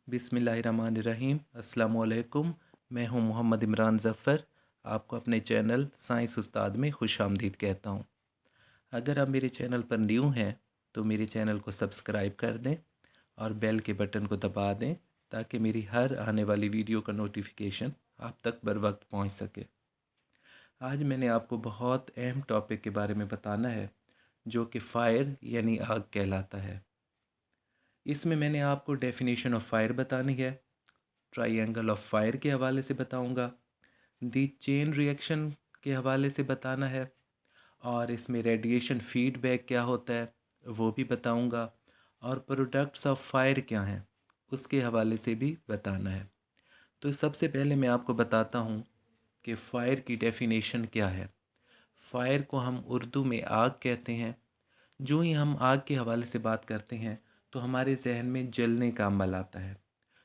बिस्मिल्लाहिर्रहमानिर्रहीम। अस्सलामुअलैकुम। मैं हूं मोहम्मद इमरान ज़फ़र। आपको अपने चैनल साइंस उस्ताद में खुश आमदीद कहता हूं। अगर आप मेरे चैनल पर न्यू हैं तो मेरे चैनल को सब्सक्राइब कर दें और बेल के बटन को दबा दें ताकि मेरी हर आने वाली वीडियो का नोटिफिकेशन आप तक बर वक्त पहुँच सके। आज मैंने आपको बहुत अहम टॉपिक के बारे में बताना है जो कि फ़ायर यानी आग कहलाता है। इसमें मैंने आपको डेफिनेशन ऑफ फायर बतानी है, ट्रायंगल ऑफ फायर के हवाले से बताऊंगा, दी चेन रिएक्शन के हवाले से बताना है और इसमें रेडिएशन फीडबैक क्या होता है वो भी बताऊंगा और प्रोडक्ट्स ऑफ फायर क्या हैं उसके हवाले से भी बताना है। तो सबसे पहले मैं आपको बताता हूँ कि फ़ायर की डेफिनेशन क्या है। फ़ायर को हम उर्दू में आग कहते हैं। जो ही हम आग के हवाले से बात करते हैं तो हमारे जहन में जलने का अमल आता है।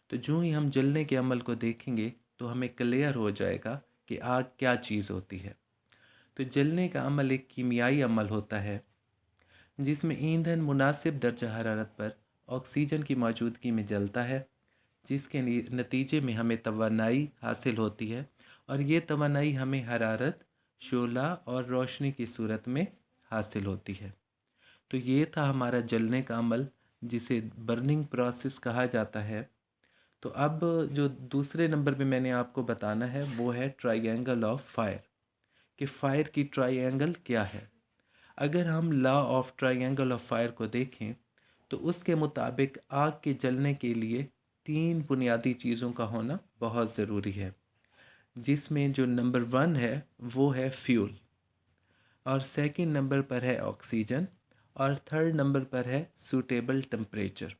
तो जो ही हम जलने के अमल को देखेंगे तो हमें क्लियर हो जाएगा कि आग क्या चीज़ होती है। तो जलने का अमल एक कीमियाई अमल होता है जिसमें ईंधन मुनासिब दर्जा हरारत पर ऑक्सीजन की मौजूदगी में जलता है, जिसके नतीजे में हमें तवानाई हासिल होती है और ये तवानाई हमें हरारत, शोला और रोशनी की सूरत में हासिल होती है। तो ये था हमारा जलने का अमल जिसे बर्निंग प्रोसेस कहा जाता है। तो अब जो दूसरे नंबर पे मैंने आपको बताना है वो है ट्रायंगल ऑफ फायर, कि फायर की ट्रायंगल क्या है। अगर हम law of triangle of fire को देखें तो उसके मुताबिक आग के जलने के लिए 3 बुनियादी चीज़ों का होना बहुत ज़रूरी है, जिसमें जो नंबर 1 है वो है फ्यूल और सेकंड नंबर पर है ऑक्सीजन और थर्ड नंबर पर है suitable temperature.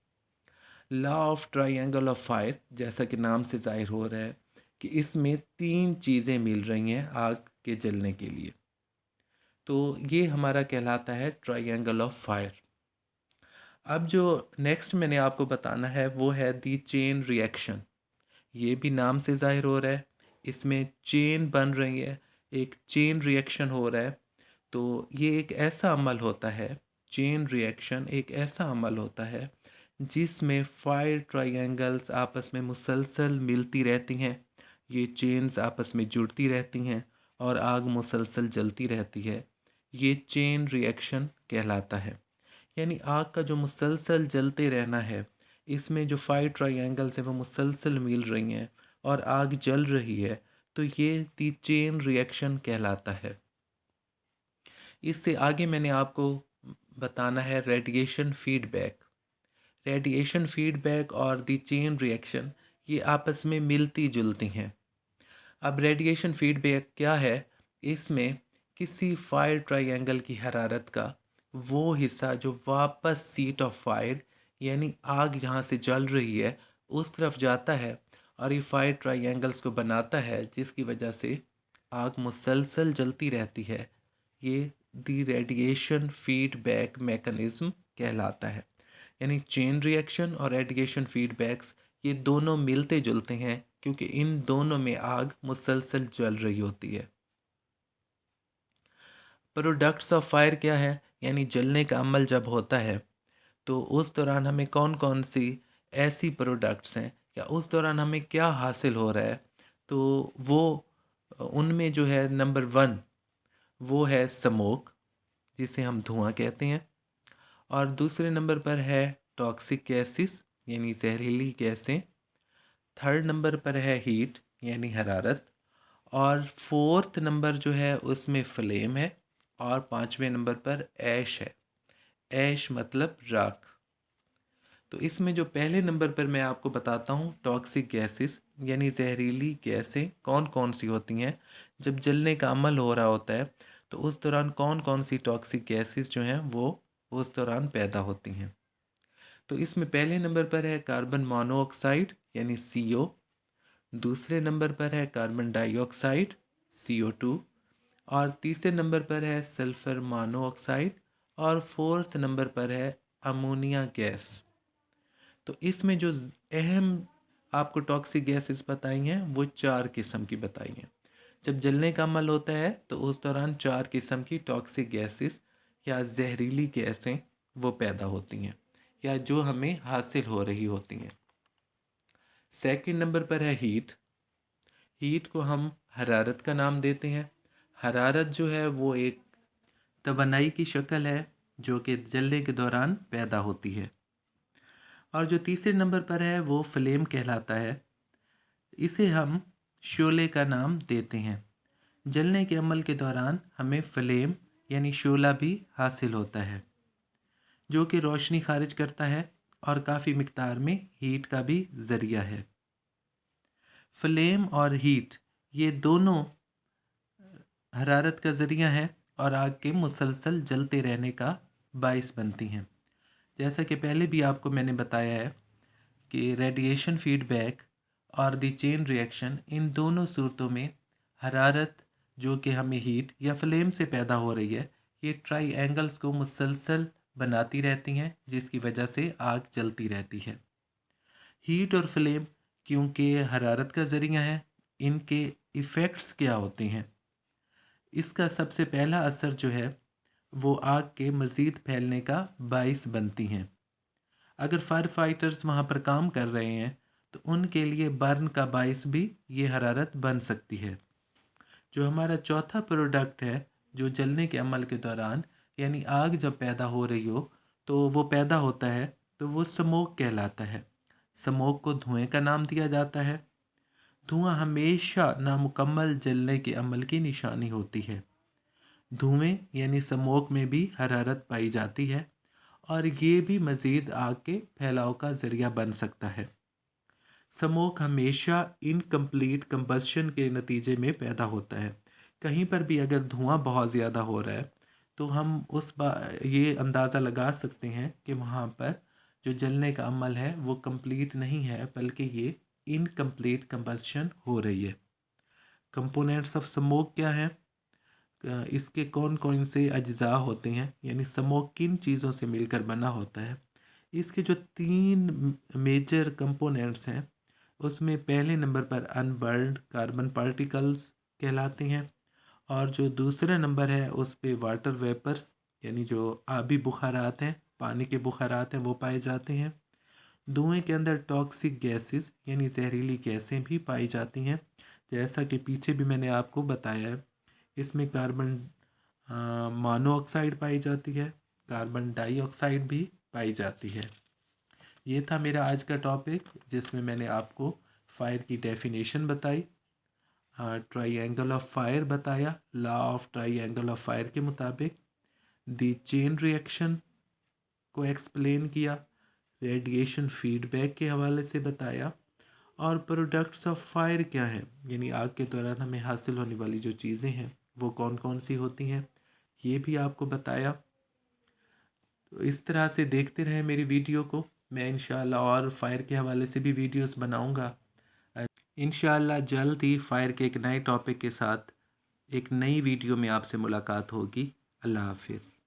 Law of triangle of fire जैसा कि नाम से ज़ाहिर हो रहा है कि इसमें 3 चीज़ें मिल रही हैं आग के जलने के लिए। तो ये हमारा कहलाता है ट्रायंगल ऑफ फायर। अब जो नेक्स्ट मैंने आपको बताना है वो है दी चेन रिएक्शन। ये भी नाम से ज़ाहिर हो रहा है, इसमें चेन बन रही है, एक चेन रिएक्शन हो रहा है। तो ये एक ऐसा अमल होता है, चेन रिएक्शन एक ऐसा अमल होता है जिसमें फायर ट्रायंगल्स आपस में मुसलसल मिलती रहती हैं, ये चेन्स आपस में जुड़ती रहती हैं और आग मुसलसल जलती रहती है। ये चेन रिएक्शन कहलाता है। यानी आग का जो मुसलसल जलते रहना है, इसमें जो फायर ट्रायंगल्स हैं वो मुसलसल मिल रही हैं और आग जल रही है, तो ये दी चेन रिएक्शन कहलाता है। इससे आगे मैंने आपको बताना है रेडिएशन फीडबैक। रेडिएशन फीडबैक और दी चेन रिएक्शन ये आपस में मिलती जुलती हैं। अब रेडिएशन फीडबैक क्या है? इसमें किसी फायर ट्रायंगल की हरारत का वो हिस्सा जो वापस सीट ऑफ फायर यानी आग जहाँ से जल रही है उस तरफ जाता है और ये फायर ट्रायंगल्स को बनाता है, जिसकी वजह से आग मुसलसल जलती रहती है। ये दी रेडिएशन फीडबैक मैकेनिज़्म कहलाता है। यानी चेन रिएक्शन और रेडिएशन फीडबैक्स ये दोनों मिलते जुलते हैं क्योंकि इन दोनों में आग मुसलसल जल रही होती है। प्रोडक्ट्स ऑफ फायर क्या है? यानी जलने का अमल जब होता है तो उस दौरान हमें कौन कौन सी ऐसी प्रोडक्ट्स हैं या उस दौरान हमें क्या हासिल हो रहा है, तो वो उनमें जो है नंबर 1 वो है स्मोक, जिसे हम धुआं कहते हैं। और दूसरे नंबर पर है टॉक्सिक गैसेस यानी जहरीली गैसें। थर्ड नंबर पर है हीट यानी हरारत। और फोर्थ नंबर जो है उसमें फ्लेम है। और पांचवें नंबर पर ऐश है। ऐश मतलब राख। तो इसमें जो पहले नंबर पर मैं आपको बताता हूँ टॉक्सिक गैसेस यानी जहरीली गैसें कौन कौन सी होती हैं। जब जलने का अमल हो रहा होता है तो उस दौरान कौन कौन सी टॉक्सिक गैसेस जो हैं वो उस दौरान पैदा होती हैं। तो इसमें पहले नंबर पर है कार्बन मोनोऑक्साइड यानी CO। दूसरे नंबर पर है कार्बन डाइऑक्साइड CO2। और तीसरे नंबर पर है सल्फर मोनोऑक्साइड। और फोर्थ नंबर पर है अमोनिया गैस। तो इसमें जो अहम आपको टॉक्सिक गैसेस बताई हैं वो 4 किस्म की बताई हैं। जब जलने का अमल होता है तो उस दौरान 4 किस्म की टॉक्सिक गैसेस या जहरीली गैसें वो पैदा होती हैं या जो हमें हासिल हो रही होती हैं। सेकंड नंबर पर है हीट। हीट को हम हरारत का नाम देते हैं। हरारत जो है वो एक तवानाई की शक्ल है जो कि जलने के दौरान पैदा होती है। और जो तीसरे नंबर पर है वो फ्लेम कहलाता है। इसे हम शोले का नाम देते हैं। जलने के अमल के दौरान हमें फ्लेम यानी शोला भी हासिल होता है जो कि रोशनी खारिज करता है और काफ़ी मिकदार में हीट का भी ज़रिया है। फ्लेम और हीट ये दोनों हरारत का ज़रिया है और आग के मुसलसल जलते रहने का बाइस बनती हैं। जैसा कि पहले भी आपको मैंने बताया है कि रेडिएशन फीडबैक और द चेन रिएक्शन, इन दोनों सूरतों में हरारत जो कि हमें हीट या फ्लेम से पैदा हो रही है, ये ट्राई एंगल्स को मुसलसल बनाती रहती हैं जिसकी वजह से आग जलती रहती है। हीट और फ्लेम क्योंकि हरारत का ज़रिया है, इनके इफ़ेक्ट्स क्या होते हैं? इसका सबसे पहला असर जो है वो आग के मज़ीद फैलने का बाइस बनती हैं। अगर फायर फाइटर्स वहाँ पर काम कर रहे हैं तो उनके लिए बर्न का बाइस भी ये हरारत बन सकती है। जो हमारा चौथा प्रोडक्ट है जो जलने के अमल के दौरान यानी आग जब पैदा हो रही हो तो वो पैदा होता है तो वो स्मोक कहलाता है। स्मोक को धुएं का नाम दिया जाता है। धुआं हमेशा नामुकम्मल जलने के अमल की निशानी होती है। धुएं यानी स्मोक में भी हरारत पाई जाती है और ये भी मज़ीद आग के फैलाव का ज़रिया बन सकता है। स्मोक हमेशा इनकम्प्लीट कंबशन के नतीजे में पैदा होता है। कहीं पर भी अगर धुआं बहुत ज़्यादा हो रहा है तो हम ये अंदाज़ा लगा सकते हैं कि वहाँ पर जो जलने का अमल है वो कंप्लीट नहीं है बल्कि ये इनकम्प्लीट कंबशन हो रही है। कंपोनेंट्स ऑफ स्मोक क्या हैं? इसके कौन कौन से अज्जा होते हैं, यानी स्मोक किन चीज़ों से मिलकर बना होता है? इसके जो 3 मेजर कंपोनेंट्स हैं उसमें पहले नंबर पर अनबर्न्ड कार्बन पार्टिकल्स कहलाते हैं और जो दूसरा नंबर है उस पे वाटर वेपर्स यानी जो आबी बुखारात हैं, पानी के बुखारात हैं, वो पाए जाते हैं। धुएं के अंदर टॉक्सिक गैसेस यानी जहरीली गैसें भी पाई जाती हैं, जैसा कि पीछे भी मैंने आपको बताया है। इसमें कार्बन मोनोऑक्साइड पाई जाती है, कार्बन डाइऑक्साइड भी पाई जाती है। ये था मेरा आज का टॉपिक जिसमें मैंने आपको फायर की डेफिनेशन बताई, ट्राइएंगल ऑफ फायर बताया, law of triangle of fire के मुताबिक, दी चेन रिएक्शन को एक्सप्लेन किया, रेडिएशन फीडबैक के हवाले से बताया और प्रोडक्ट्स ऑफ फायर क्या है, यानी आग के दौरान हमें हासिल होने वाली जो चीज़ें हैं वो कौन कौन सी होती हैं, ये भी आपको बताया। तो इस तरह से देखते रहें मेरी वीडियो को। मैं इंशाल्लाह और फायर के हवाले से भी वीडियोस बनाऊंगा। इंशाल्लाह जल्द ही फायर के एक नए टॉपिक के साथ एक नई वीडियो में आपसे मुलाकात होगी। अल्लाह हाफिज़।